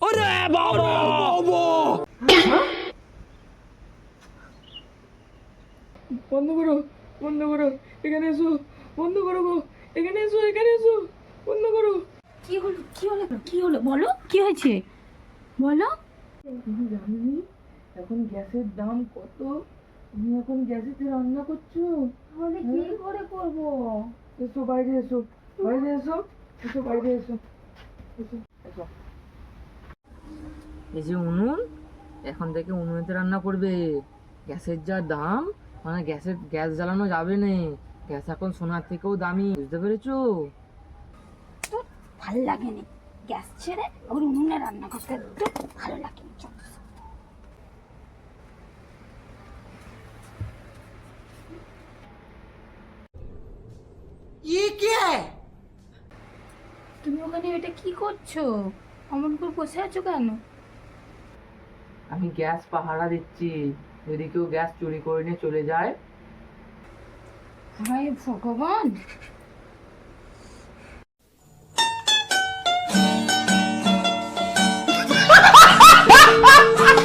ওরে বাবা! বন্ধ করো, বন্ধ করো, এখানে এসো, বন্ধ করো গো, এখানে এসো, এখানে এসো, বন্ধ করো। কি হলো, কি হলো, কি হলো, বলো কি হয়েছে, বলো। তুমি জানোনি এখন গ্যাসের দাম কত? তুমি এখন গ্যাসেতে রান্না করছো? তাহলে কি করে করবো? এসো বাইরে এসো, বাইরে এসো, এসো বাইরে এসো, এসো এসো। এই যে উনুন, এখন থেকে উনুনেতে রান্না করবে। গ্যাসের যা দাম, মানে গ্যাস জ্বালানো যাবে না। গ্যাস এখন সোনার থেকেও দামি, বুঝতে পেরেছো? তো ভালো লাগেনি গ্যাস ছেড়ে ওর উনুনে রান্না করতে, তো ভালো লাগেনি। চল। তুমি ওখানে এটা কি করছো? অমন করে বসে আছো কেন? আমি গ্যাস পাহারা দিচ্ছি, যদি কেউ গ্যাস চুরি করে নিয়ে চলে যায়। হায় ভগবান,